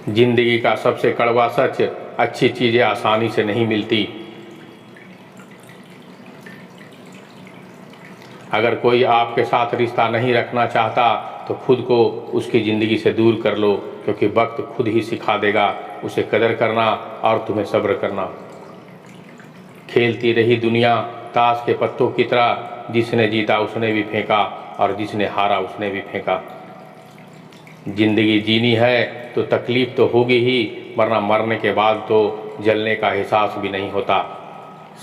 जिंदगी का सबसे कड़वा सच, अच्छी चीज़ें आसानी से नहीं मिलती। अगर कोई आपके साथ रिश्ता नहीं रखना चाहता तो खुद को उसकी ज़िंदगी से दूर कर लो, क्योंकि वक्त खुद ही सिखा देगा उसे कदर करना और तुम्हें सब्र करना। खेलती रही दुनिया ताश के पत्तों की तरह, जिसने जीता उसने भी फेंका और जिसने हारा उसने भी फेंका। ज़िंदगी जीनी है तो तकलीफ़ तो होगी ही, वरना मरने के बाद तो जलने का एहसास भी नहीं होता।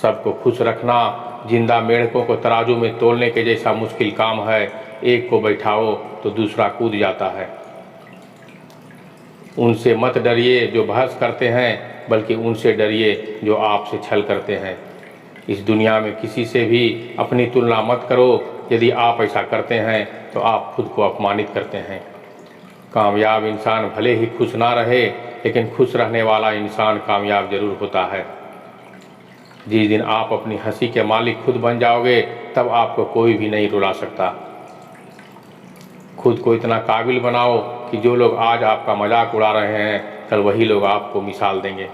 सबको खुश रखना जिंदा मेंढकों को तराजू में तोलने के जैसा मुश्किल काम है। एक को बैठाओ तो दूसरा कूद जाता है। उनसे मत डरिए जो बहस करते हैं, बल्कि उनसे डरिए जो आपसे छल करते हैं। इस दुनिया में किसी से भी अपनी तुलना मत करो। यदि आप ऐसा करते हैं तो आप खुद को अपमानित करते हैं। कामयाब इंसान भले ही खुश ना रहे, लेकिन खुश रहने वाला इंसान कामयाब जरूर होता है। जिस दिन आप अपनी हंसी के मालिक खुद बन जाओगे, तब आपको कोई भी नहीं रुला सकता। खुद को इतना काबिल बनाओ कि जो लोग आज आपका मजाक उड़ा रहे हैं, कल वही लोग आपको मिसाल देंगे।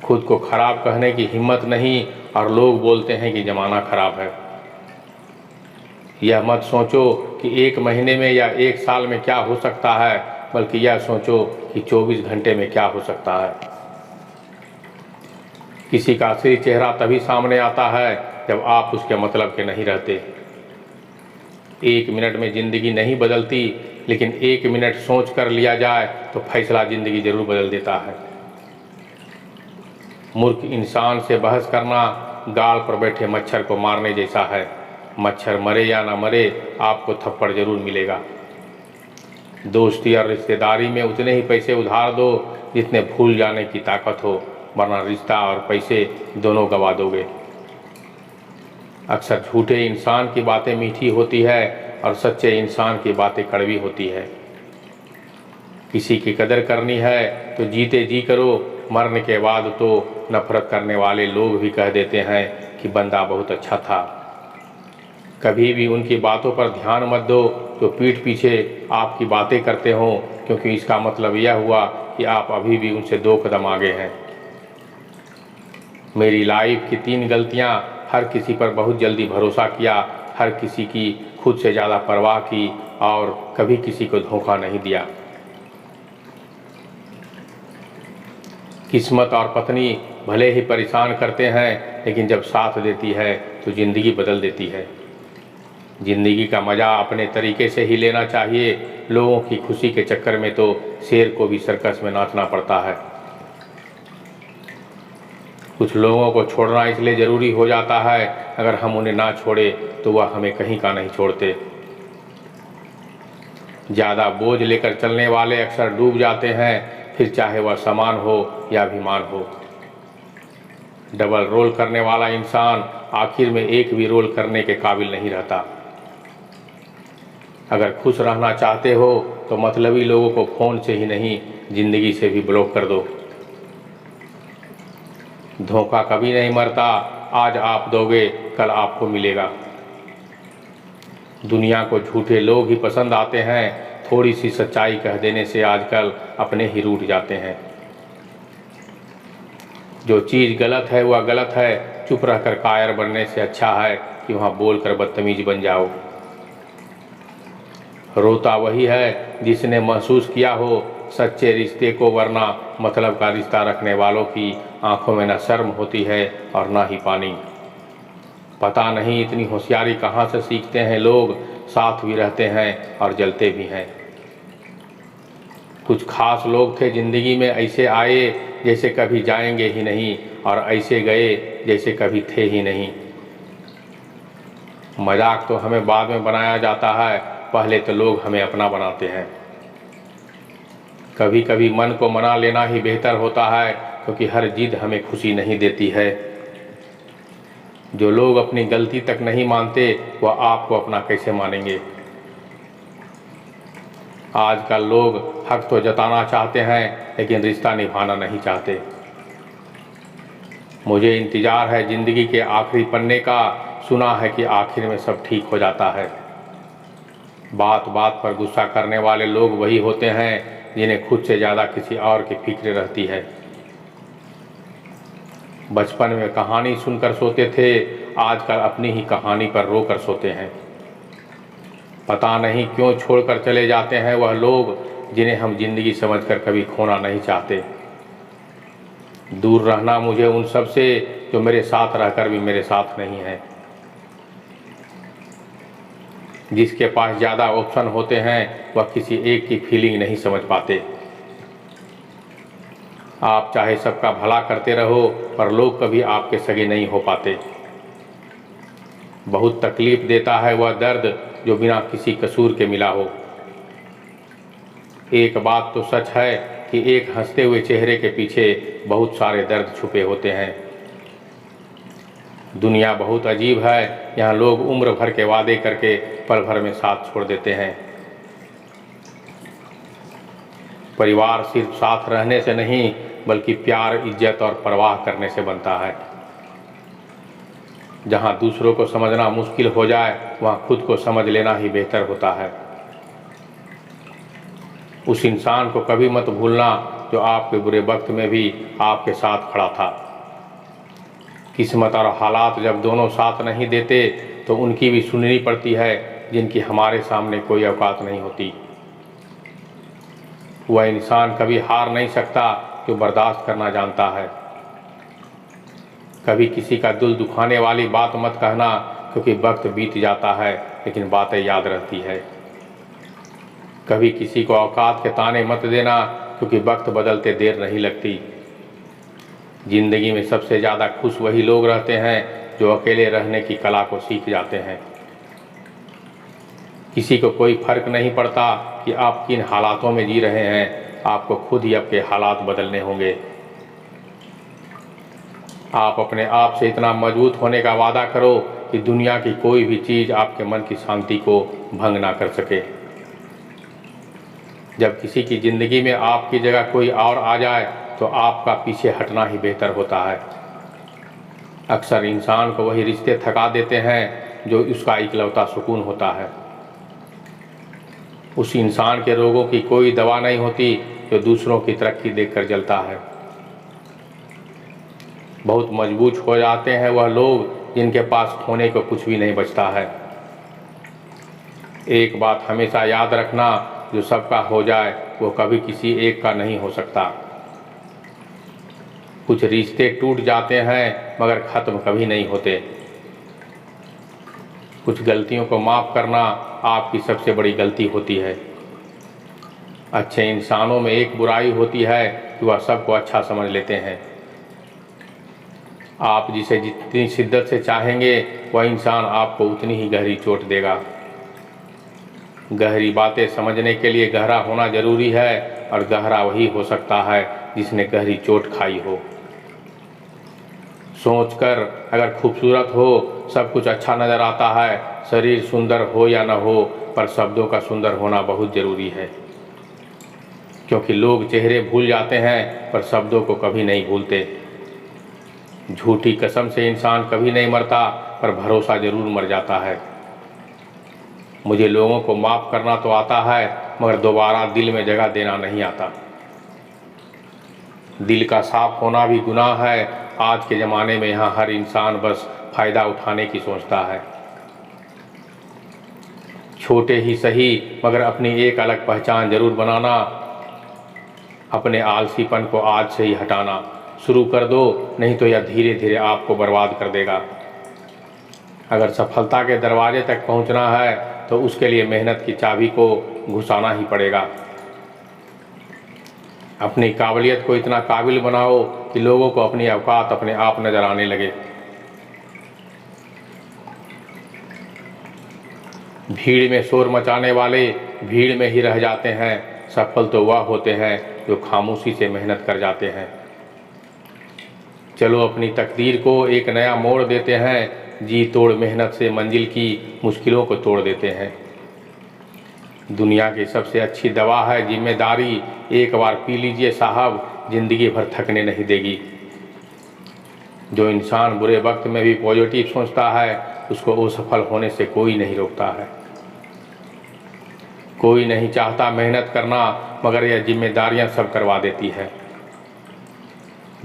खुद को खराब कहने की हिम्मत नहीं, और लोग बोलते हैं कि ज़माना खराब है। यह मत सोचो कि 1 महीने में या 1 साल में क्या हो सकता है, बल्कि यह सोचो कि 24 घंटे में क्या हो सकता है। किसी का असली चेहरा तभी सामने आता है जब आप उसके मतलब के नहीं रहते। 1 मिनट में ज़िंदगी नहीं बदलती, लेकिन 1 मिनट सोच कर लिया जाए तो फैसला ज़िंदगी ज़रूर बदल देता है। मूर्ख इंसान से बहस करना गाल पर बैठे मच्छर को मारने जैसा है। मच्छर मरे या ना मरे, आपको थप्पड़ जरूर मिलेगा। दोस्ती और रिश्तेदारी में उतने ही पैसे उधार दो जितने भूल जाने की ताकत हो, वरना रिश्ता और पैसे दोनों गंवा दोगे। अक्सर झूठे इंसान की बातें मीठी होती है और सच्चे इंसान की बातें कड़वी होती है। किसी की कदर करनी है तो जीते जी करो, मरने के बाद तो नफरत करने वाले लोग भी कह देते हैं कि बंदा बहुत अच्छा था। कभी भी उनकी बातों पर ध्यान मत दो जो पीठ पीछे आपकी बातें करते हों, क्योंकि इसका मतलब यह हुआ कि आप अभी भी उनसे 2 कदम आगे हैं। मेरी लाइफ की 3 गलतियां: हर किसी पर बहुत जल्दी भरोसा किया, हर किसी की खुद से ज़्यादा परवाह की, और कभी किसी को धोखा नहीं दिया। किस्मत और पत्नी भले ही परेशान करते हैं, लेकिन जब साथ देती है तो ज़िंदगी बदल देती है। ज़िंदगी का मज़ा अपने तरीके से ही लेना चाहिए। लोगों की खुशी के चक्कर में तो शेर को भी सर्कस में नाचना पड़ता है। कुछ लोगों को छोड़ना इसलिए ज़रूरी हो जाता है, अगर हम उन्हें ना छोड़े तो वह हमें कहीं का नहीं छोड़ते। ज़्यादा बोझ लेकर चलने वाले अक्सर डूब जाते हैं, फिर चाहे वह सामान हो या अभिमान हो। डबल रोल करने वाला इंसान आखिर में एक भी रोल करने के काबिल नहीं रहता। अगर खुश रहना चाहते हो तो मतलबी लोगों को फ़ोन से ही नहीं, ज़िंदगी से भी ब्लॉक कर दो। धोखा कभी नहीं मरता, आज आप दोगे कल आपको मिलेगा। दुनिया को झूठे लोग ही पसंद आते हैं, थोड़ी सी सच्चाई कह देने से आजकल अपने ही रूठ जाते हैं। जो चीज़ गलत है वह गलत है, चुप रहकर कायर बनने से अच्छा है कि वहाँ बोलकर बदतमीज बन जाओ। रोता वही है जिसने महसूस किया हो सच्चे रिश्ते को, वरना मतलब का रिश्ता रखने वालों की आंखों में न शर्म होती है और ना ही पानी। पता नहीं इतनी होशियारी कहाँ से सीखते हैं लोग, साथ भी रहते हैं और जलते भी हैं। कुछ खास लोग थे ज़िंदगी में, ऐसे आए जैसे कभी जाएंगे ही नहीं, और ऐसे गए जैसे कभी थे ही नहीं। मजाक तो हमें बाद में बनाया जाता है, पहले तो लोग हमें अपना बनाते हैं। कभी कभी मन को मना लेना ही बेहतर होता है, क्योंकि हर जिद हमें खुशी नहीं देती है। जो लोग अपनी गलती तक नहीं मानते, वह आपको अपना कैसे मानेंगे। आजकल लोग हक तो जताना चाहते हैं, लेकिन रिश्ता निभाना नहीं चाहते। मुझे इंतज़ार है ज़िंदगी के आखिरी पन्ने का, सुना है कि आखिर में सब ठीक हो जाता है। बात बात पर गुस्सा करने वाले लोग वही होते हैं जिन्हें खुद से ज़्यादा किसी और की फिक्र रहती है। बचपन में कहानी सुनकर सोते थे, आजकल अपनी ही कहानी पर रोकर सोते हैं। पता नहीं क्यों छोड़कर चले जाते हैं वह लोग जिन्हें हम जिंदगी समझकर कभी खोना नहीं चाहते। दूर रहना मुझे उन सब से जो मेरे साथ रहकर भी मेरे साथ नहीं है। जिसके पास ज़्यादा ऑप्शन होते हैं वह किसी एक की फीलिंग नहीं समझ पाते। आप चाहे सबका भला करते रहो पर लोग कभी आपके सगे नहीं हो पाते। बहुत तकलीफ देता है वह दर्द जो बिना किसी कसूर के मिला हो। एक बात तो सच है कि एक हंसते हुए चेहरे के पीछे बहुत सारे दर्द छुपे होते हैं। दुनिया बहुत अजीब है, यहाँ लोग उम्र भर के वादे करके पल भर में साथ छोड़ देते हैं। परिवार सिर्फ साथ रहने से नहीं बल्कि प्यार, इज्जत और परवाह करने से बनता है। जहाँ दूसरों को समझना मुश्किल हो जाए वहाँ खुद को समझ लेना ही बेहतर होता है। उस इंसान को कभी मत भूलना जो आपके बुरे वक्त में भी आपके साथ खड़ा था। किस्मत और हालात जब दोनों साथ नहीं देते तो उनकी भी सुननी पड़ती है जिनकी हमारे सामने कोई औकात नहीं होती। वह इंसान कभी हार नहीं सकता जो बर्दाश्त करना जानता है। कभी किसी का दिल दुखाने वाली बात मत कहना, क्योंकि वक्त बीत जाता है लेकिन बातें याद रहती है। कभी किसी को औकात के ताने मत देना, क्योंकि वक्त बदलते देर नहीं लगती। जिंदगी में सबसे ज़्यादा खुश वही लोग रहते हैं जो अकेले रहने की कला को सीख जाते हैं। किसी को कोई फर्क नहीं पड़ता कि आप किन हालातों में जी रहे हैं, आपको खुद ही आपके हालात बदलने होंगे। आप अपने आप से इतना मजबूत होने का वादा करो कि दुनिया की कोई भी चीज़ आपके मन की शांति को भंग ना कर सके। जब किसी की ज़िंदगी में आपकी जगह कोई और आ जाए तो आपका पीछे हटना ही बेहतर होता है। अक्सर इंसान को वही रिश्ते थका देते हैं जो उसका इकलौता सुकून होता है। उस इंसान के रोगों की कोई दवा नहीं होती जो दूसरों की तरक्की देखकर जलता है। बहुत मजबूत हो जाते हैं वह लोग जिनके पास खोने को कुछ भी नहीं बचता है। एक बात हमेशा याद रखना, जो सबका हो जाए वो कभी किसी एक का नहीं हो सकता। कुछ रिश्ते टूट जाते हैं मगर ख़त्म कभी नहीं होते। कुछ गलतियों को माफ़ करना आपकी सबसे बड़ी गलती होती है। अच्छे इंसानों में एक बुराई होती है कि वह सबको अच्छा समझ लेते हैं। आप जिसे जितनी शिद्दत से चाहेंगे वह इंसान आपको उतनी ही गहरी चोट देगा। गहरी बातें समझने के लिए गहरा होना ज़रूरी है, और गहरा वही हो सकता है जिसने गहरी चोट खाई हो। सोचकर अगर खूबसूरत हो सब कुछ अच्छा नज़र आता है, शरीर सुंदर हो या न हो, पर शब्दों का सुंदर होना बहुत ज़रूरी है। क्योंकि लोग चेहरे भूल जाते हैं पर शब्दों को कभी नहीं भूलते। झूठी कसम से इंसान कभी नहीं मरता पर भरोसा ज़रूर मर जाता है। मुझे लोगों को माफ़ करना तो आता है मगर दोबारा दिल में जगह देना नहीं आता। दिल का साफ होना भी गुनाह है। आज के ज़माने में यहाँ हर इंसान बस फ़ायदा उठाने की सोचता है। छोटे ही सही मगर अपनी एक अलग पहचान ज़रूर बनाना। अपने आलसीपन को आज से ही हटाना शुरू कर दो, नहीं तो यह धीरे धीरे आपको बर्बाद कर देगा। अगर सफलता के दरवाजे तक पहुंचना है तो उसके लिए मेहनत की चाबी को घुसाना ही पड़ेगा। अपनी काबिलियत को इतना काबिल बनाओ कि लोगों को अपनी औकात अपने आप नज़र आने लगे। भीड़ में शोर मचाने वाले भीड़ में ही रह जाते हैं। सफल तो वह होते हैं जो खामोशी से मेहनत कर जाते हैं। चलो अपनी तकदीर को एक नया मोड़ देते हैं। जी तोड़ मेहनत से मंजिल की मुश्किलों को तोड़ देते हैं। दुनिया की सबसे अच्छी दवा है जिम्मेदारी। एक बार पी लीजिए साहब, ज़िंदगी भर थकने नहीं देगी। जो इंसान बुरे वक्त में भी पॉजिटिव सोचता है उसको असफल होने से कोई नहीं रोकता है। कोई नहीं चाहता मेहनत करना, मगर यह जिम्मेदारियां सब करवा देती है।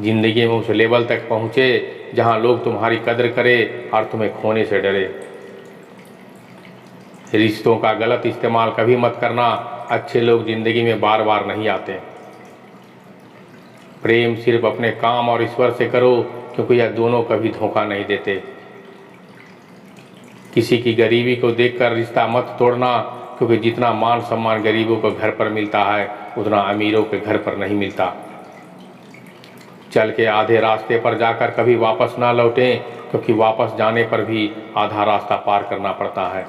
जिंदगी में उस लेवल तक पहुँचे जहां लोग तुम्हारी कदर करें और तुम्हें खोने से डरे। रिश्तों का गलत इस्तेमाल कभी मत करना, अच्छे लोग जिंदगी में बार बार नहीं आते। प्रेम सिर्फ अपने काम और ईश्वर से करो, क्योंकि यह दोनों कभी धोखा नहीं देते। किसी की गरीबी को देखकर रिश्ता मत तोड़ना, क्योंकि जितना मान सम्मान गरीबों को घर पर मिलता है उतना अमीरों के घर पर नहीं मिलता। चल के आधे रास्ते पर जाकर कभी वापस ना लौटें, क्योंकि वापस जाने पर भी आधा रास्ता पार करना पड़ता है।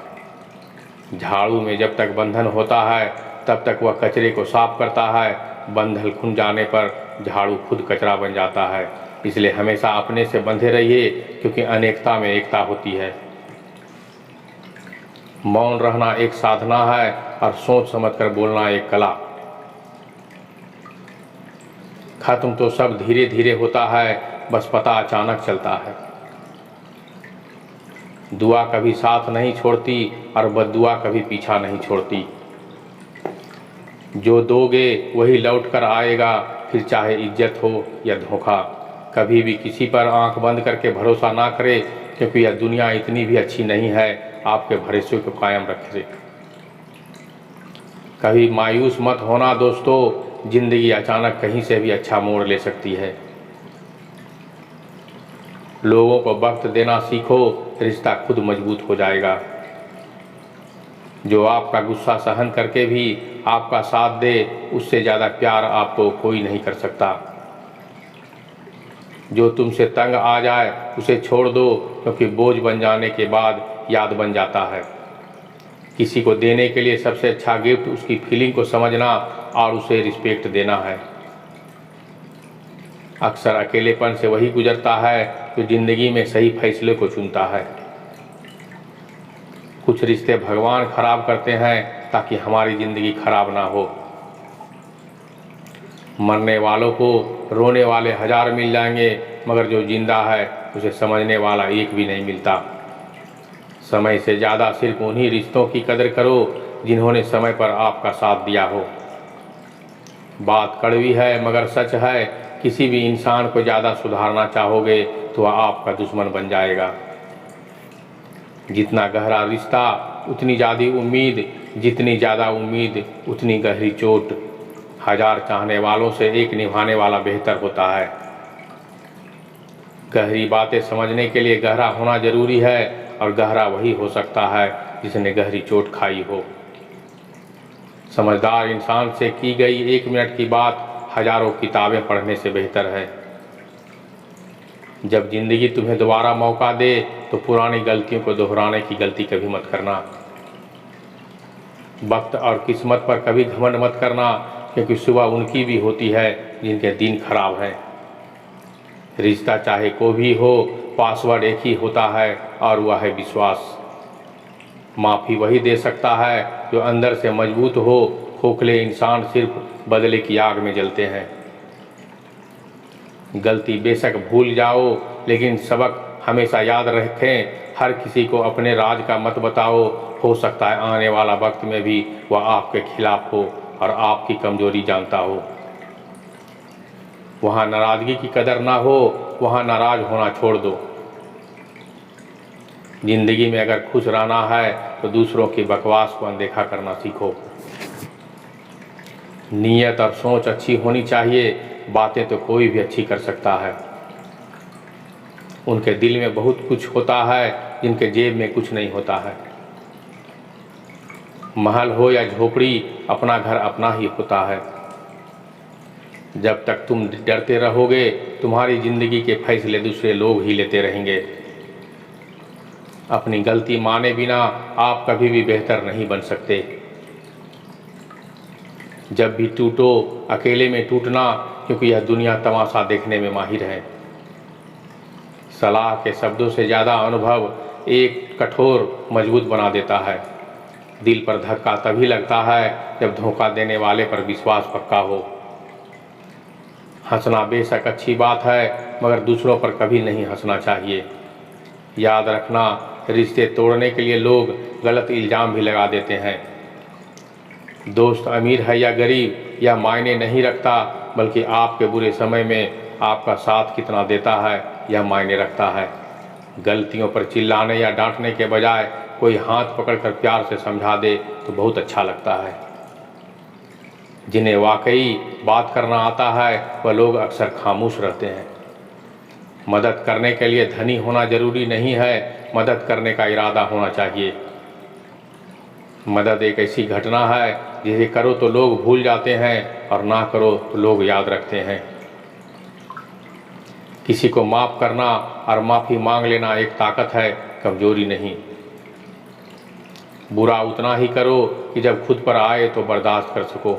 झाड़ू में जब तक बंधन होता है तब तक वह कचरे को साफ करता है, बंधन खुल जाने पर झाड़ू खुद कचरा बन जाता है। इसलिए हमेशा अपने से बंधे रहिए, क्योंकि अनेकता में एकता होती है। मौन रहना एक साधना है और सोच समझकर बोलना एक कला। खत्म तो सब धीरे धीरे होता है, बस पता अचानक चलता है। दुआ कभी साथ नहीं छोड़ती और बद्दुआ कभी पीछा नहीं छोड़ती। जो दोगे वही लौट कर आएगा, फिर चाहे इज्जत हो या धोखा। कभी भी किसी पर आंख बंद करके भरोसा ना करें, क्योंकि यह दुनिया इतनी भी अच्छी नहीं है आपके भरोसे को कायम रखे। कभी मायूस मत होना दोस्तों, जिंदगी अचानक कहीं से भी अच्छा मोड़ ले सकती है। लोगों को वक्त देना सीखो, रिश्ता खुद मजबूत हो जाएगा। जो आपका गुस्सा सहन करके भी आपका साथ दे, उससे ज़्यादा प्यार आपको कोई नहीं कर सकता। जो तुमसे तंग आ जाए उसे छोड़ दो, क्योंकि बोझ बन जाने के बाद याद बन जाता है। किसी को देने के लिए सबसे अच्छा गिफ्ट उसकी फीलिंग को समझना और उसे रिस्पेक्ट देना है। अक्सर अकेलेपन से वही गुजरता है जो जिंदगी में सही फैसले को चुनता है। कुछ रिश्ते भगवान खराब करते हैं ताकि हमारी ज़िंदगी खराब ना हो। मरने वालों को रोने वाले हजार मिल जाएंगे, मगर जो जिंदा है उसे समझने वाला एक भी नहीं मिलता। समय से ज़्यादा सिर्फ उन्हीं रिश्तों की कदर करो जिन्होंने समय पर आपका साथ दिया हो। बात कड़वी है मगर सच है, किसी भी इंसान को ज़्यादा सुधारना चाहोगे तो वह आपका दुश्मन बन जाएगा। जितना गहरा रिश्ता उतनी ज़्यादा उम्मीद, जितनी ज़्यादा उम्मीद उतनी गहरी चोट। हजार चाहने वालों से एक निभाने वाला बेहतर होता है। गहरी बातें समझने के लिए गहरा होना जरूरी है, और गहरा वही हो सकता है जिसने गहरी चोट खाई हो। समझदार इंसान से की गई एक मिनट की बात हजारों किताबें पढ़ने से बेहतर है। जब जिंदगी तुम्हें दोबारा मौका दे तो पुरानी गलतियों को दोहराने की गलती कभी मत करना। वक्त और किस्मत पर कभी घमंड मत करना, क्योंकि सुबह उनकी भी होती है जिनके दिन खराब हैं। रिश्ता चाहे कोई भी हो, पासवर्ड एक ही होता है और वह है विश्वास। माफ़ी वही दे सकता है जो अंदर से मजबूत हो। खोखले इंसान सिर्फ बदले की आग में जलते हैं। गलती बेशक भूल जाओ, लेकिन सबक हमेशा याद रखें। हर किसी को अपने राज का मत बताओ, हो सकता है आने वाला वक्त में भी वह आपके खिलाफ हो और आपकी कमजोरी जानता हो। वहाँ नाराज़गी की कदर ना हो, वहाँ नाराज़ होना छोड़ दो। जिंदगी में अगर खुश रहना है तो दूसरों की बकवास को अनदेखा करना सीखो। नीयत और सोच अच्छी होनी चाहिए, बातें तो कोई भी अच्छी कर सकता है। उनके दिल में बहुत कुछ होता है जिनके जेब में कुछ नहीं होता है। महल हो या झोपड़ी, अपना घर अपना ही होता है। जब तक तुम डरते रहोगे, तुम्हारी ज़िंदगी के फैसले दूसरे लोग ही लेते रहेंगे। अपनी गलती माने बिना आप कभी भी बेहतर नहीं बन सकते। जब भी टूटो, अकेले में टूटना, क्योंकि यह दुनिया तमाशा देखने में माहिर है। सलाह के शब्दों से ज़्यादा अनुभव एक कठोर मजबूत बना देता है। दिल पर धक्का तभी लगता है जब धोखा देने वाले पर विश्वास पक्का हो। हंसना बेशक अच्छी बात है, मगर दूसरों पर कभी नहीं हंसना चाहिए। याद रखना, रिश्ते तोड़ने के लिए लोग गलत इल्ज़ाम भी लगा देते हैं। दोस्त अमीर है या गरीब यह मायने नहीं रखता, बल्कि आपके बुरे समय में आपका साथ कितना देता है यह मायने रखता है। गलतियों पर चिल्लाने या डांटने के बजाय कोई हाथ पकड़कर प्यार से समझा दे तो बहुत अच्छा लगता है। जिन्हें वाकई बात करना आता है वह लोग अक्सर खामोश रहते हैं। मदद करने के लिए धनी होना जरूरी नहीं है, मदद करने का इरादा होना चाहिए। मदद एक ऐसी घटना है जिसे करो तो लोग भूल जाते हैं और ना करो तो लोग याद रखते हैं। किसी को माफ़ करना और माफ़ी मांग लेना एक ताकत है, कमजोरी नहीं। बुरा उतना ही करो कि जब खुद पर आए तो बर्दाश्त कर सको।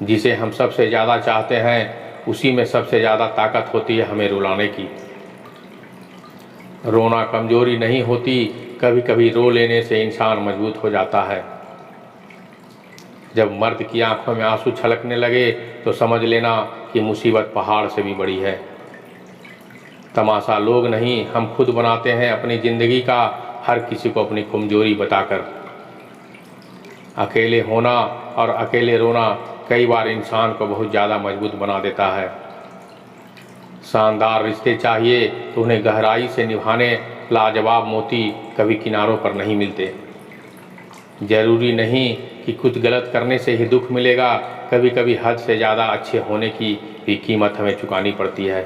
जिसे हम सबसे ज़्यादा चाहते हैं उसी में सबसे ज़्यादा ताकत होती है हमें रुलाने की। रोना कमजोरी नहीं होती, कभी कभी रो लेने से इंसान मजबूत हो जाता है। जब मर्द की आंखों में आंसू छलकने लगे तो समझ लेना कि मुसीबत पहाड़ से भी बड़ी है। तमाशा लोग नहीं, हम खुद बनाते हैं अपनी ज़िंदगी का, हर किसी को अपनी कमजोरी बताकर। अकेले होना और अकेले रोना कई बार इंसान को बहुत ज़्यादा मजबूत बना देता है। शानदार रिश्ते चाहिए तो उन्हें गहराई से निभाने लाजवाब मोती कभी किनारों पर नहीं मिलते। ज़रूरी नहीं कि कुछ गलत करने से ही दुख मिलेगा, कभी कभी हद से ज़्यादा अच्छे होने की भी कीमत हमें चुकानी पड़ती है।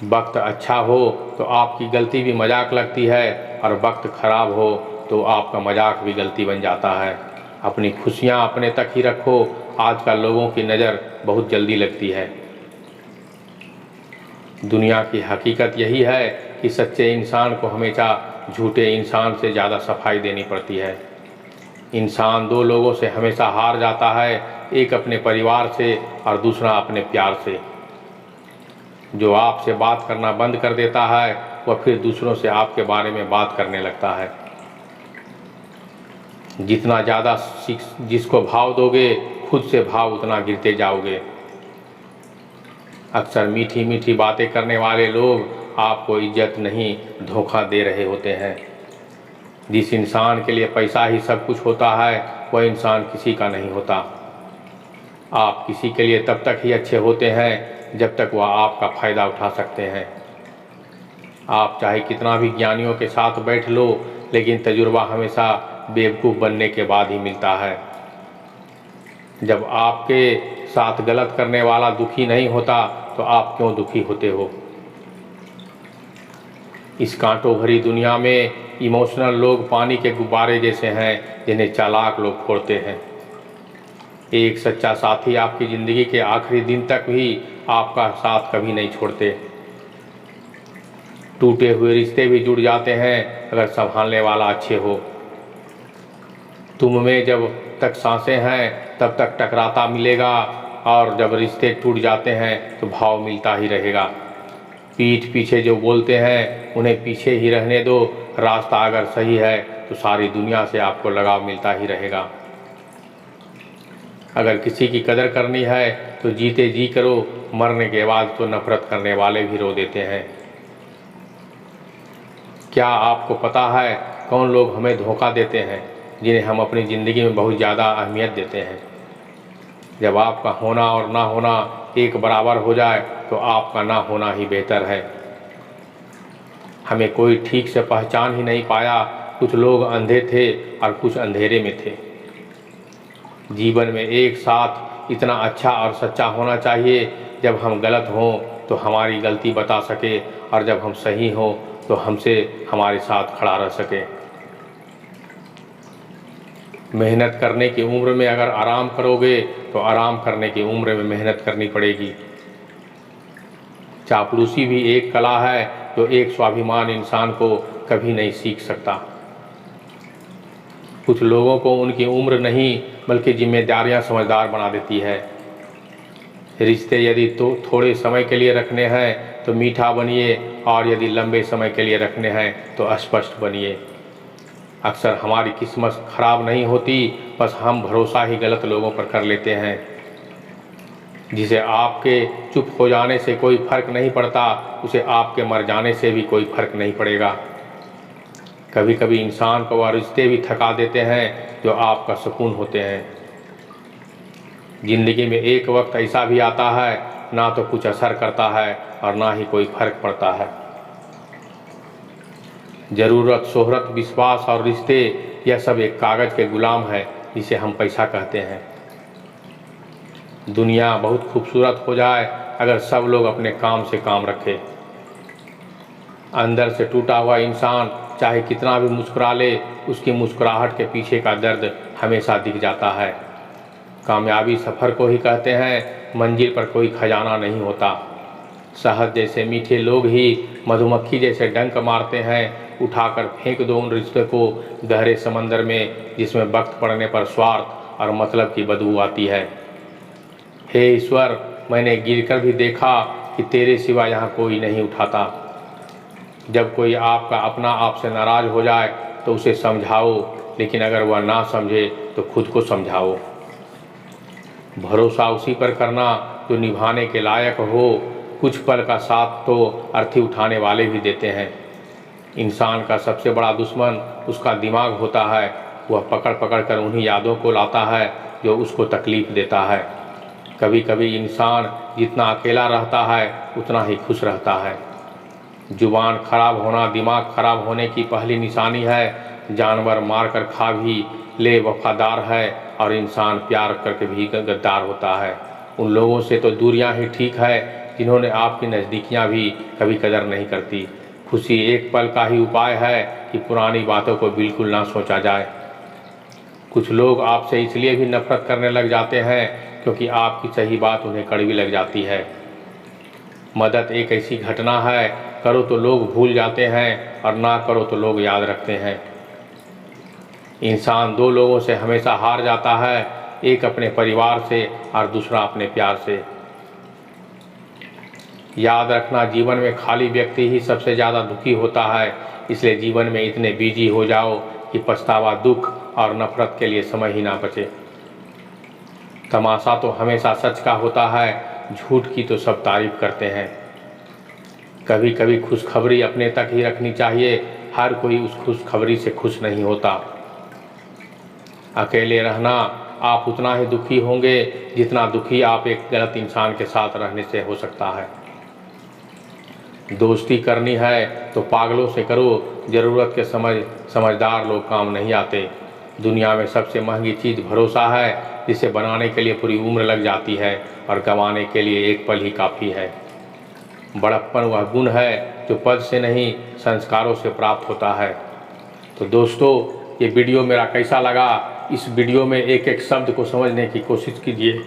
वक्त अच्छा हो तो आपकी गलती भी मजाक लगती है, और वक्त ख़राब हो तो आपका मजाक भी गलती बन जाता है। अपनी खुशियाँ अपने तक ही रखो, आजकल लोगों की नज़र बहुत जल्दी लगती है। दुनिया की हकीकत यही है कि सच्चे इंसान को हमेशा झूठे इंसान से ज़्यादा सफाई देनी पड़ती है। इंसान दो लोगों से हमेशा हार जाता है, एक अपने परिवार से और दूसरा अपने प्यार से। जो आपसे बात करना बंद कर देता है वह फिर दूसरों से आपके बारे में बात करने लगता है। जितना ज़्यादा जिसको भाव दोगे खुद से भाव उतना गिरते जाओगे। अक्सर मीठी मीठी बातें करने वाले लोग आपको इज्जत नहीं धोखा दे रहे होते हैं। जिस इंसान के लिए पैसा ही सब कुछ होता है वह इंसान किसी का नहीं होता। आप किसी के लिए तब तक ही अच्छे होते हैं जब तक वह आपका फ़ायदा उठा सकते हैं। आप चाहे कितना भी ज्ञानियों के साथ बैठ लो, लेकिन तजुर्बा हमेशा बेवकूफ़ बनने के बाद ही मिलता है। जब आपके साथ गलत करने वाला दुखी नहीं होता तो आप क्यों दुखी होते हो। इस कांटों भरी दुनिया में इमोशनल लोग पानी के गुब्बारे जैसे हैं जिन्हें चालाक लोग फोड़ते हैं। एक सच्चा साथी आपकी ज़िंदगी के आखिरी दिन तक भी आपका साथ कभी नहीं छोड़ते। टूटे हुए रिश्ते भी जुड़ जाते हैं अगर संभालने वाला अच्छे हो। तुम में जब तक सांसें हैं तब तक टकराता मिलेगा, और जब रिश्ते टूट जाते हैं तो भाव मिलता ही रहेगा। पीठ पीछे जो बोलते हैं उन्हें पीछे ही रहने दो, रास्ता अगर सही है तो सारी दुनिया से आपको लगाव मिलता ही रहेगा। अगर किसी की कदर करनी है तो जीते जी करो, मरने के बाद तो नफरत करने वाले भी रो देते हैं। क्या आपको पता है कौन लोग हमें धोखा देते हैं, जिन्हें हम अपनी ज़िंदगी में बहुत ज़्यादा अहमियत देते हैं। जब आपका होना और ना होना एक बराबर हो जाए तो आपका ना होना ही बेहतर है। हमें कोई ठीक से पहचान ही नहीं पाया, कुछ लोग अंधे थे और कुछ अंधेरे में थे। जीवन में एक साथ इतना अच्छा और सच्चा होना चाहिए, जब हम गलत हों तो हमारी गलती बता सके, और जब हम सही हों तो हमसे हमारे साथ खड़ा रह सके। मेहनत करने की उम्र में अगर आराम करोगे तो आराम करने की उम्र में मेहनत करनी पड़ेगी। चापलूसी भी एक कला है जो एक स्वाभिमान इंसान को कभी नहीं सीख सकता। कुछ लोगों को उनकी उम्र नहीं बल्कि जिम्मेदारियां समझदार बना देती है। रिश्ते यदि तो थोड़े समय के लिए रखने हैं तो मीठा बनिए, और यदि लंबे समय के लिए रखने हैं तो स्पष्ट बनिए। अक्सर हमारी किस्मत खराब नहीं होती, बस हम भरोसा ही गलत लोगों पर कर लेते हैं। जिसे आपके चुप हो जाने से कोई फ़र्क नहीं पड़ता, उसे आपके मर जाने से भी कोई फ़र्क नहीं पड़ेगा। कभी कभी इंसान को वह रिश्ते भी थका देते हैं जो आपका सुकून होते हैं। ज़िंदगी में एक वक्त ऐसा भी आता है ना तो कुछ असर करता है और ना ही कोई फर्क पड़ता है। ज़रूरत, शोहरत, विश्वास और रिश्ते, यह सब एक कागज़ के गुलाम है जिसे हम पैसा कहते हैं। दुनिया बहुत खूबसूरत हो जाए अगर सब लोग अपने काम से काम रखें। अंदर से टूटा हुआ इंसान चाहे कितना भी मुस्कुरा ले, उसकी मुस्कुराहट के पीछे का दर्द हमेशा दिख जाता है। कामयाबी सफ़र को ही कहते हैं, मंजिल पर कोई खजाना नहीं होता। शहद जैसे मीठे लोग ही मधुमक्खी जैसे डंक मारते हैं। उठाकर फेंक दो उन रिश्ते को गहरे समंदर में जिसमें वक्त पड़ने पर स्वार्थ और मतलब की बदबू आती है। हे ईश्वर, मैंने गिरकर भी देखा कि तेरे सिवा यहाँ कोई नहीं उठाता। जब कोई आपका अपना आपसे नाराज़ हो जाए तो उसे समझाओ, लेकिन अगर वह ना समझे तो खुद को समझाओ। भरोसा उसी पर करना जो निभाने के लायक हो। कुछ पल का साथ तो अर्थी उठाने वाले भी देते हैं। इंसान का सबसे बड़ा दुश्मन उसका दिमाग होता है। वह पकड़ पकड़ कर उन्हीं यादों को लाता है जो उसको तकलीफ़ देता है। कभी कभी इंसान जितना अकेला रहता है उतना ही खुश रहता है। जुबान खराब होना दिमाग खराब होने की पहली निशानी है। जानवर मार कर खा भी ले वफादार है और इंसान प्यार करके भी गद्दार होता है। उन लोगों से तो दूरियां ही ठीक है जिन्होंने आपकी नज़दीकियां भी कभी कदर नहीं करती। खुशी एक पल का ही उपाय है कि पुरानी बातों को बिल्कुल ना सोचा जाए। कुछ लोग आपसे इसलिए भी नफरत करने लग जाते हैं क्योंकि आपकी सही बात उन्हें कड़वी लग जाती है। मदद एक ऐसी घटना है, करो तो लोग भूल जाते हैं और ना करो तो लोग याद रखते हैं। इंसान दो लोगों से हमेशा हार जाता है, एक अपने परिवार से और दूसरा अपने प्यार से। याद रखना, जीवन में खाली व्यक्ति ही सबसे ज़्यादा दुखी होता है। इसलिए जीवन में इतने बिजी हो जाओ कि पछतावा, दुख और नफरत के लिए समय ही ना बचे। तमाशा तो हमेशा सच का होता है, झूठ की तो सब तारीफ करते हैं। कभी कभी खुशखबरी अपने तक ही रखनी चाहिए। हर कोई उस खुशखबरी से खुश नहीं होता। अकेले रहना, आप उतना ही दुखी होंगे जितना दुखी आप एक गलत इंसान के साथ रहने से हो सकता है। दोस्ती करनी है तो पागलों से करो। ज़रूरत के समझदार लोग काम नहीं आते। दुनिया में सबसे महंगी चीज़ भरोसा है, जिसे बनाने के लिए पूरी उम्र लग जाती है और गंवाने के लिए एक पल ही काफ़ी है। बड़प्पन वह गुण है जो पद से नहीं संस्कारों से प्राप्त होता है। तो दोस्तों, ये वीडियो मेरा कैसा लगा? इस वीडियो में एक एक शब्द को समझने की कोशिश कीजिए।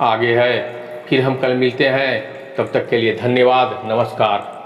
आगे है, फिर हम कल मिलते हैं। तब तक के लिए धन्यवाद, नमस्कार।